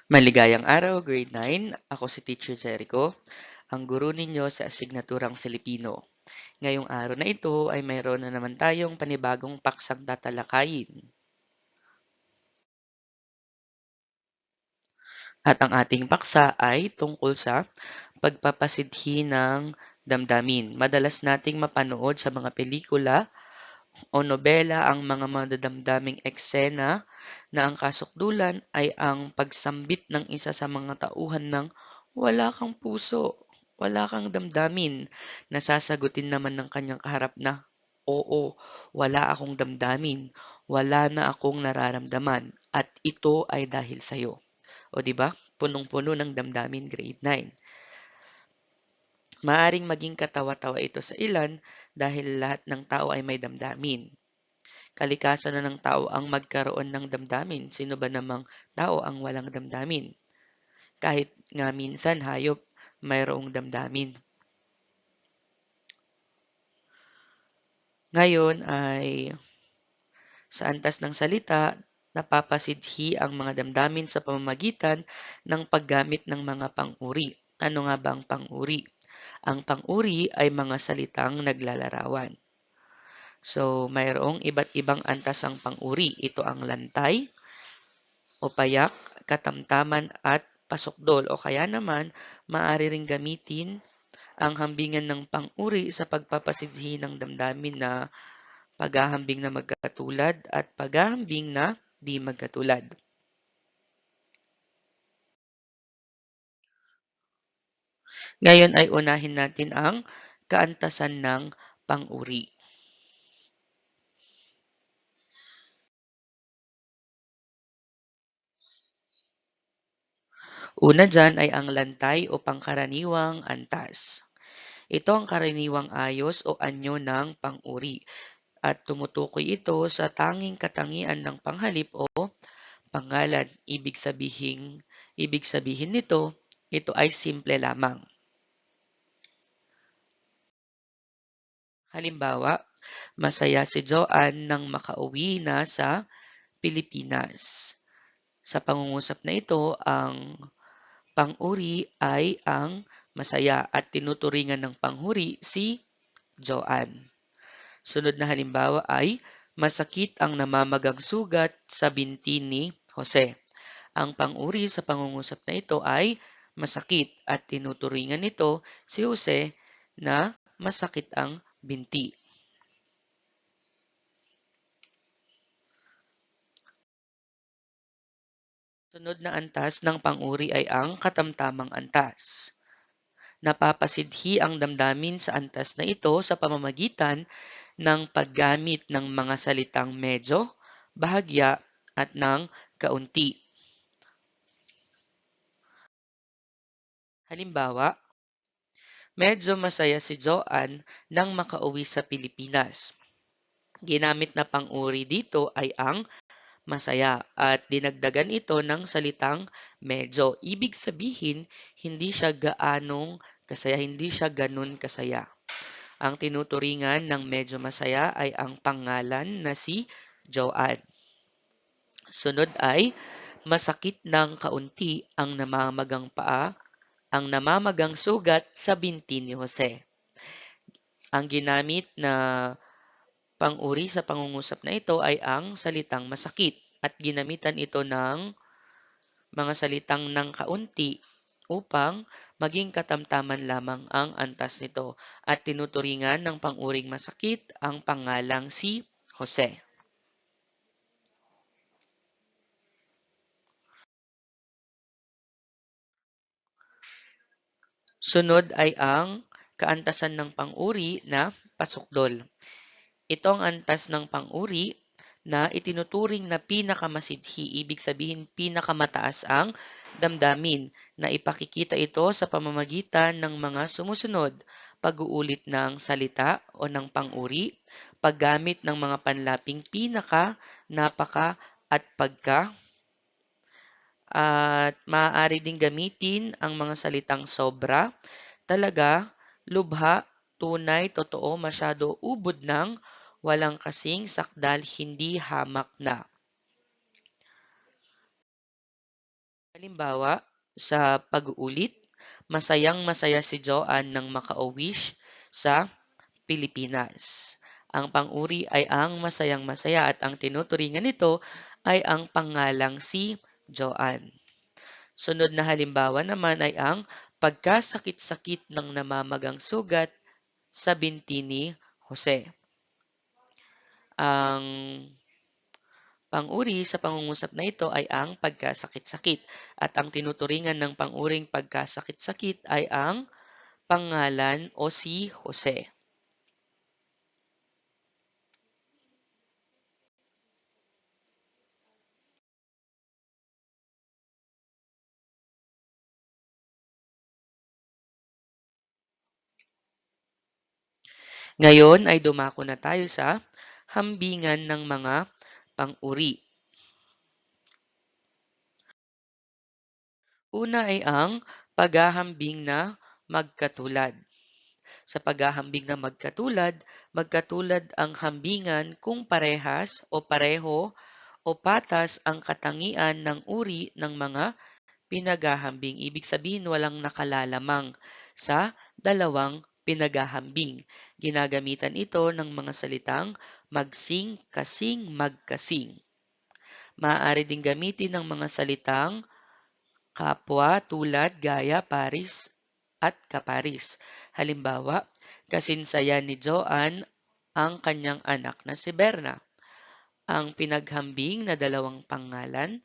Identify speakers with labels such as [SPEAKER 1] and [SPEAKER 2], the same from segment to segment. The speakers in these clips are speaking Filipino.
[SPEAKER 1] Maligayang araw, Grade 9. Ako si Teacher Jericho, ang guro ninyo sa asignaturang Filipino. Ngayong araw na ito ay mayroon na naman tayong panibagong paksang tatalakayin. At ang ating paksa ay tungkol sa pagpapasidhi ng damdamin. Madalas nating mapanood sa mga pelikula o nobela ang mga madadamdaming eksena na ang kasukdulan ay ang pagsambit ng isa sa mga tauhan ng wala kang puso, wala kang damdamin, na sasagutin naman ng kanyang kaharap na, oo, wala akong damdamin, wala na akong nararamdaman, at ito ay dahil sa'yo. O di ba? Punong-puno ng damdamin, grade 9. Maaring maging katawa-tawa ito sa ilan dahil lahat ng tao ay may damdamin. Kalikasan na ng tao ang magkaroon ng damdamin. Sino ba namang tao ang walang damdamin? Kahit nga minsan hayop mayroong damdamin. Ngayon ay sa antas ng salita, napapasidhi ang mga damdamin sa pamamagitan ng paggamit ng mga pang-uri. Ano nga ba ang pang-uri? Ang pang-uri ay mga salitang naglalarawan. So, mayroong iba't ibang antas ang pang-uri. Ito ang lantay, o payak, katamtaman at pasukdol o kaya naman maaari ring gamitin ang hambingan ng pang-uri sa pagpapasidhi ng damdamin na paghahambing na magkatulad at paghahambing na di magkatulad. Ngayon ay unahin natin ang kaantasan ng pang-uri. Una dyan ay ang lantay o pangkaraniwang antas. Ito ang karaniwang ayos o anyo ng pang-uri at tumutukoy ito sa tanging katangian ng panghalip o pangalan. Ibig sabihin nito, ito ay simple lamang. Halimbawa, masaya si Joanne nang makauwi na sa Pilipinas. Sa pangungusap na ito, ang pang-uri ay ang masaya at tinuturingan ng panghuri si Joanne. Sunod na halimbawa ay masakit ang namamagang sugat sa binti ni Jose. Ang pang-uri sa pangungusap na ito ay masakit at tinuturingan nito si Jose na masakit ang binti. Sunod na antas ng pang-uri ay ang katamtamang antas. Napapasidhi ang damdamin sa antas na ito sa pamamagitan ng paggamit ng mga salitang medyo, bahagya, at ng kaunti. Halimbawa, medyo masaya si Joanne nang makauwi sa Pilipinas. Ginamit na pang-uri dito ay ang masaya at dinagdagan ito ng salitang medyo. Ibig sabihin, hindi siya gaanong kasaya, hindi siya ganun kasaya. Ang tinuturingan ng medyo masaya ay ang pangalan na si Joanne. Sunod ay masakit ng kaunti ang namamagang paa, ang namamagang sugat sa binti ni Jose. Ang ginamit na pang-uri sa pangungusap na ito ay ang salitang masakit at ginamitan ito ng mga salitang ng kaunti upang maging katamtaman lamang ang antas nito at tinuturingan ng pang-uring masakit ang pangalang si Jose. Sunod ay ang kaantasan ng pang-uri na pasukdol. Ito ang antas ng pang-uri na itinuturing na pinakamasidhi, ibig sabihin pinakamataas ang damdamin na ipakikita ito sa pamamagitan ng mga sumusunod, pag-uulit ng salita o ng pang-uri, paggamit ng mga panlaping pinaka, napaka, at pagka, at maaari ding gamitin ang mga salitang sobra, talaga, lubha, tunay, totoo, masyado, ubod ng, walang kasing, sakdal, hindi, hamak na. Halimbawa, sa pag-uulit, masayang-masaya si Joanne nang makauwi sa Pilipinas. Ang pang-uri ay ang masayang-masaya at ang tinuturingan nito ay ang pangalang si Joanne. Sunod na halimbawa naman ay ang pagkasakit-sakit ng namamagang sugat sa binti ni Jose. Ang pang-uri sa pangungusap na ito ay ang pagkasakit-sakit at ang tinuturingan ng pang-uring pagkasakit-sakit ay ang pangalan o si Jose. Ngayon ay dumako na tayo sa hambingan ng mga pang-uri. Una ay ang paghahambing na magkatulad. Sa paghahambing na magkatulad, magkatulad ang hambingan kung parehas o pareho o patas ang katangian ng uri ng mga pinaghahambing. Ibig sabihin walang nakalalamang sa dalawang pinaghahambing. Ginagamitan ito ng mga salitang magsing, kasing, magkasing. Maaari ding gamitin ng mga salitang kapwa, tulad, gaya, paris, at kaparis. Halimbawa, kasinsaya ni Joanne ang kanyang anak na si Berna. Ang pinaghambing na dalawang pangalan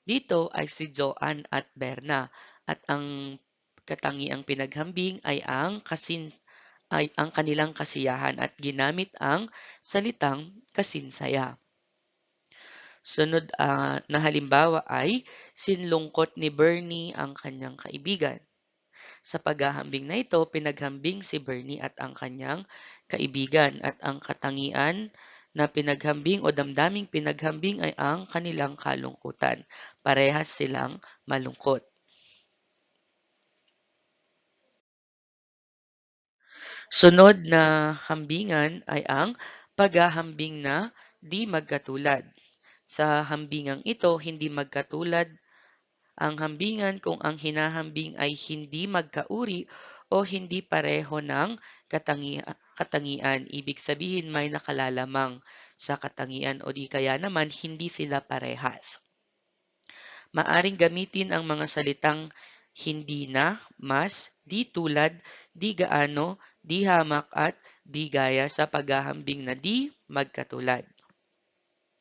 [SPEAKER 1] dito ay si Joanne at Berna at ang katangiang pinaghambing ay ang kanilang kasiyahan at ginamit ang salitang kasinsaya. Sunod na halimbawa ay sinlungkot ni Bernie ang kanyang kaibigan. Sa paghahambing na ito, pinaghambing si Bernie at ang kanyang kaibigan at ang katangian na pinaghambing o damdaming pinaghambing ay ang kanilang kalungkutan. Parehas silang malungkot. Sunod na hambingan ay ang paghahambing na di magkatulad. Sa hambingang ito, hindi magkatulad ang hambingan kung ang hinahambing ay hindi magkauri o hindi pareho ng katangian. Ibig sabihin may nakalalamang sa katangian o di kaya naman hindi sila parehas. Maaring gamitin ang mga salitang hindi na, mas, di tulad, di gaano, di hamak at di gaya sa paghahambing na di magkatulad.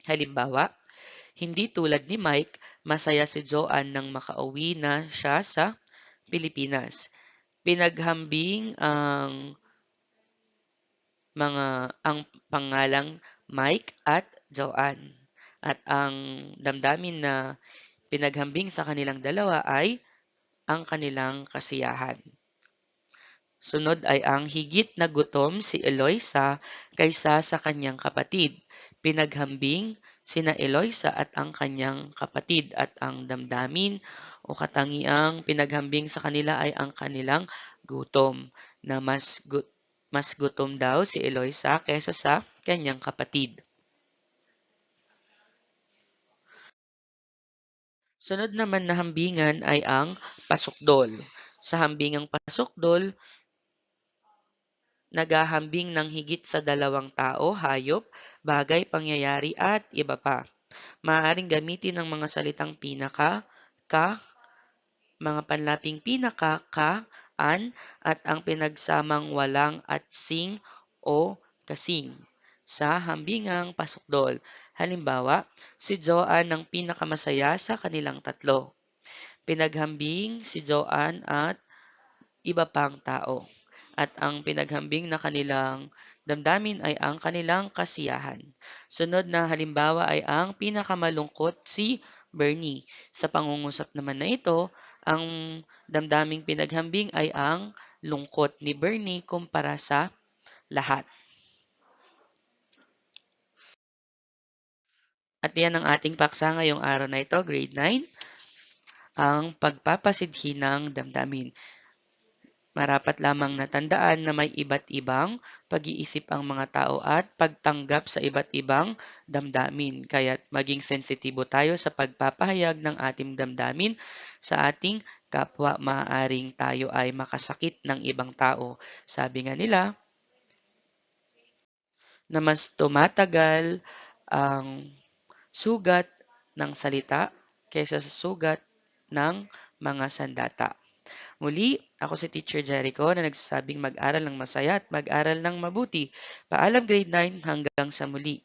[SPEAKER 1] Halimbawa, hindi tulad ni Mike, masaya si Joanne nang makauwi na siya sa Pilipinas. Pinaghambing ang pangalang Mike at Joanne. At ang damdamin na pinaghambing sa kanilang dalawa ay ang kanilang kasiyahan. Sunod ay ang higit na gutom si Eloisa kaysa sa kanyang kapatid. Pinaghambing sina Eloisa at ang kanyang kapatid at ang damdamin o katangiang pinaghambing sa kanila ay ang kanilang gutom na mas gutom daw si Eloisa kaysa sa kanyang kapatid. Sunod naman na hambingan ay ang pasukdol. Sa hambingang pasukdol, naghahambing ng higit sa dalawang tao, hayop, bagay, pangyayari at iba pa. Maaaring gamitin ng mga salitang pinaka, ka, mga panlaping pinaka, ka, an, at ang pinagsamang walang at sing o kasing sa hambingang pasukdol. Halimbawa, si Joanne ang pinakamasaya sa kanilang tatlo. Pinaghambing si Joanne at iba pang tao. At ang pinaghambing na kanilang damdamin ay ang kanilang kasiyahan. Sunod na halimbawa ay ang pinakamalungkot si Bernie. Sa pangungusap naman na ito, ang damdaming pinaghambing ay ang lungkot ni Bernie kumpara sa lahat. At yan ang ating paksa ngayong araw na ito, grade 9, ang pagpapasidhi ng damdamin. Marapat lamang natandaan na may iba't ibang pag-iisip ang mga tao at pagtanggap sa iba't ibang damdamin. Kaya't maging sensitibo tayo sa pagpapahayag ng ating damdamin sa ating kapwa. Maaaring tayo ay makasakit ng ibang tao. Sabi nga nila na mas tumatagal ang sugat ng salita kaysa sa sugat ng mga sandata. Muli, ako si Teacher Jericho na nagsasabing mag-aral ng masaya at mag-aral ng mabuti. Paalam grade 9 hanggang sa muli.